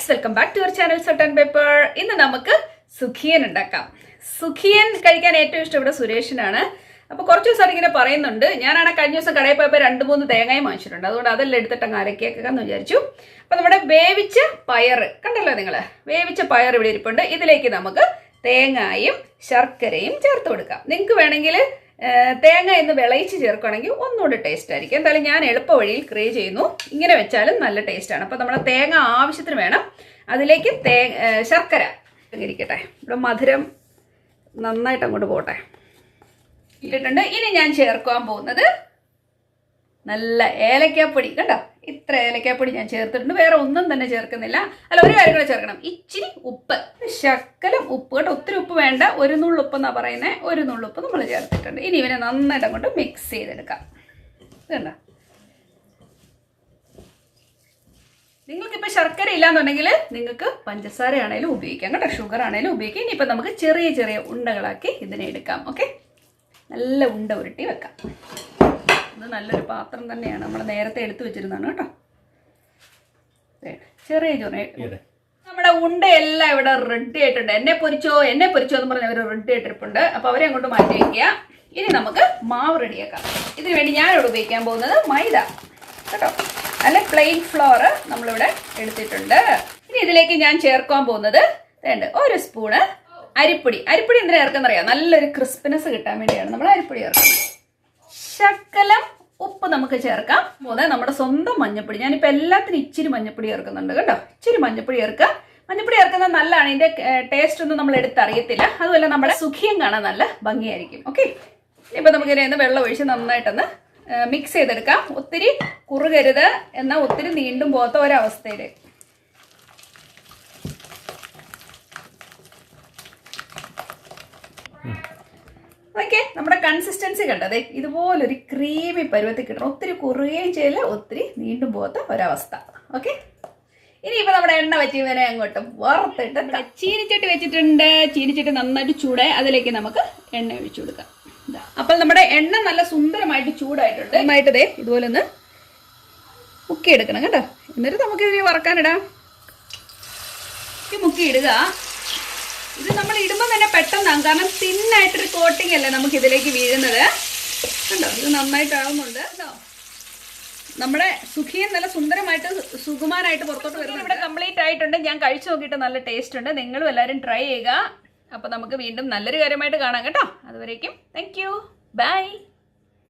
Guys, welcome back to our channel salt and pepper. ഇന്ന് നമുക്ക് സുഖിയൻ ഉണ്ടാക്കാം. സുഖിയൻ കഴിക്കാൻ ഏറ്റവും ഇഷ്ടം ഇവിടെ സുരേഷിനാണ്. അപ്പോൾ കുറച്ച് ദിവസമായിട്ട് ഇങ്ങനെ പറയുന്നുണ്ട്. ഞാനാണ് കഴിഞ്ഞ ദിവസം കടയിൽ പോയപ്പോൾ 2-3 തേങ്ങയും വാങ്ങിച്ചിട്ടുണ്ട്. അതുകൊണ്ട് അതെല്ലാം എടുത്തിട്ട് അങ്ങ് അരക്കിയേക്കാന്ന് വിചാരിച്ചു. അപ്പോൾ നമ്മുടെ വേവിച്ച പയർ കണ്ടല്ലോ നിങ്ങൾ, വേവിച്ച പയർ ഇവിടെ ഇരിപ്പുണ്ട്. ഇതിലേക്ക് നമുക്ക് തേങ്ങയും ശർക്കരയും ചേർത്ത് കൊടുക്കാം. നിങ്ങൾക്ക് വേണമെങ്കിൽ തേങ്ങ എന്ന് വിളയിച്ച് ചേർക്കുകയാണെങ്കിൽ ഒന്നുകൂടി ടേസ്റ്റ് ആയിരിക്കും. എന്തായാലും ഞാൻ എളുപ്പ വഴിയിൽ ക്രിയേറ്റ് ചെയ്യുന്നു. ഇങ്ങനെ വെച്ചാലും നല്ല ടേസ്റ്റാണ്. അപ്പോൾ നമ്മുടെ തേങ്ങ ആവശ്യത്തിന് വേണം. അതിലേക്ക് ശർക്കര ഇരിക്കട്ടെ. ഇവിടെ മധുരം നന്നായിട്ട് അങ്ങോട്ട് പോട്ടെ. ഇട്ടിട്ടുണ്ട്. ഇനി ഞാൻ ചേർക്കാൻ പോകുന്നത് നല്ല ഏലക്കാപ്പൊടി. കണ്ടോ, ഇത്ര ഏലക്കാപ്പൊടി ഞാൻ ചേർത്തിട്ടുണ്ട്. വേറെ ഒന്നും തന്നെ ചേർക്കുന്നില്ല. അല്ല, ഒരു കാര്യം കൂടെ ചേർക്കണം, ഇച്ചിരി ഉപ്പ്, ശകലം ഉപ്പ് കേട്ടോ. ഒത്തിരി ഉപ്പ് വേണ്ട, ഒരു നുള്ളുപ്പ് എന്നാണ് പറയുന്നത്. ഒരു നുള്ളുപ്പ് നമ്മൾ ചേർത്തിട്ടുണ്ട്. ഇനി ഇവനെ നന്നായിട്ട് അങ്ങോട്ട് മിക്സ് ചെയ്തെടുക്കാം. കണ്ടോ, നിങ്ങൾക്കിപ്പോൾ ശർക്കര ഇല്ലാന്നുണ്ടെങ്കിൽ നിങ്ങൾക്ക് പഞ്ചസാര ആണെങ്കിലും ഉപയോഗിക്കാം കേട്ടോ, ഷുഗർ ആണെങ്കിലും ഉപയോഗിക്കാം. ഇനിയിപ്പോൾ നമുക്ക് ചെറിയ ചെറിയ ഉണ്ടകളാക്കി ഇതിനെ എടുക്കാം. ഓക്കെ, നല്ല ഉണ്ട ഉരുട്ടി വെക്കാം. ഇത് നല്ലൊരു പാത്രം തന്നെയാണ്, നമ്മൾ നേരത്തെ എടുത്തു വെച്ചിരുന്നതാണ് കേട്ടോ. ചെറിയ ചെറിയ നമ്മുടെ ഉണ്ടയെല്ലാം ഇവിടെ റെഡി ആയിട്ടുണ്ട്. എന്നെ പൊരിച്ചോ എന്ന് പറഞ്ഞ് അവർ റെഡി ആയിട്ടിരിപ്പുണ്ട്. അപ്പോൾ അവരെ അങ്ങോട്ട് മാറ്റി വയ്ക്കുക. ഇനി നമുക്ക് മാവ് റെഡിയാക്കാം. ഇതിനു വേണ്ടി ഞാനിവിടെ ഉപയോഗിക്കാൻ പോകുന്നത് മൈദ കേട്ടോ, അല്ല പ്ലെയിൻ ഫ്ലോർ നമ്മളിവിടെ എടുത്തിട്ടുണ്ട്. ഇനി ഇതിലേക്ക് ഞാൻ ചേർക്കാൻ പോകുന്നത് ഒരു സ്പൂണ് അരിപ്പൊടി. അരിപ്പൊടി എന്തിനാ ചേർക്കുന്നറിയാം, നല്ലൊരു ക്രിസ്പിനെസ് കിട്ടാൻ വേണ്ടിയാണ് നമ്മൾ അരിപ്പൊടി ചേർക്കുന്നത്. ശകലം ഉപ്പ് നമുക്ക് ചേർക്കാം. നമ്മുടെ സ്വന്തം മഞ്ഞപ്പൊടി. ഞാനിപ്പോൾ എല്ലാത്തിനും ഇച്ചിരി മഞ്ഞപ്പൊടി ചേർക്കുന്നുണ്ട് കേട്ടോ. ഇച്ചിരി മഞ്ഞപ്പൊടി ചേർക്കുക. മഞ്ഞപ്പൊടി ചേർക്കുന്നത് നല്ലതാണ്. ഇതിൻ്റെ ടേസ്റ്റ് ഒന്നും നമ്മൾ എടുത്തറിയത്തില്ല. അതുപോലെ നമ്മുടെ സുഖിയം കാണാൻ നല്ല ഭംഗിയായിരിക്കും. ഓക്കെ, ഇപ്പം നമുക്കിതിനെ വെള്ളം ഒഴിച്ച് നന്നായിട്ടൊന്ന് മിക്സ് ചെയ്തെടുക്കാം. ഒത്തിരി കുറുകരുത്, എന്നാൽ ഒത്തിരി നീണ്ടും പോകാത്ത ഒരവസ്ഥയിൽ. ഓക്കെ, നമ്മുടെ കൺസിസ്റ്റൻസി കണ്ടതേ ഇതുപോലൊരു ക്രീമി പരുവത്തിൽ കിട്ടണം. ഒത്തിരി കുറുകയും ചെയ്യില്ല, ഒത്തിരി നീണ്ടും പോകാത്ത ഒരവസ്ഥ. ഓക്കെ, ഇനിയിപ്പോൾ നമ്മുടെ എണ്ണ വെച്ചവനെ അങ്ങോട്ടും വറുത്തിട്ട് ചീനിച്ചട്ടി വെച്ചിട്ടുണ്ട്. ചീനിച്ചട്ടി നന്നായിട്ട് ചൂടായി, അതിലേക്ക് നമുക്ക് എണ്ണ ഒഴിച്ചു കൊടുക്കാം. അപ്പോൾ നമ്മുടെ എണ്ണ നല്ല സുന്ദരമായിട്ട് ചൂടായിട്ടുണ്ട്. നന്നായിട്ട് ഇതുപോലെ ഒന്ന് മുക്കിയെടുക്കണം കേട്ടോ. എന്നിട്ട് നമുക്ക് ഇതിനെ വറക്കാനിടാം. മുക്കിയിടുക. ഇത് നമ്മൾ ഇടുമ്പോൾ തന്നെ പെട്ടെന്നാകും, കാരണം തിന്നായിട്ടൊരു കോട്ടിംഗ് അല്ലേ നമുക്ക് ഇതിലേക്ക് വീഴുന്നത്. കണ്ടോ, ഇത് നന്നായിട്ടാവുന്നുണ്ട് കേട്ടോ. നമ്മുടെ സുഖിയൻ നല്ല സുന്ദരമായിട്ട് സുകുമാരായിട്ട് പുറത്തോട്ട് വരുന്നത് ഇവിടെ കംപ്ലീറ്റ് ആയിട്ടുണ്ട്. ഞാൻ കഴിച്ചു നോക്കിയിട്ട് നല്ല ടേസ്റ്റ് ഉണ്ട്. നിങ്ങളും എല്ലാവരും ട്രൈ ചെയ്യുക. അപ്പോൾ നമുക്ക് വീണ്ടും നല്ലൊരു കാര്യമായിട്ട് കാണാം കേട്ടോ. അതുവരേക്കും താങ്ക് യു, ബൈ.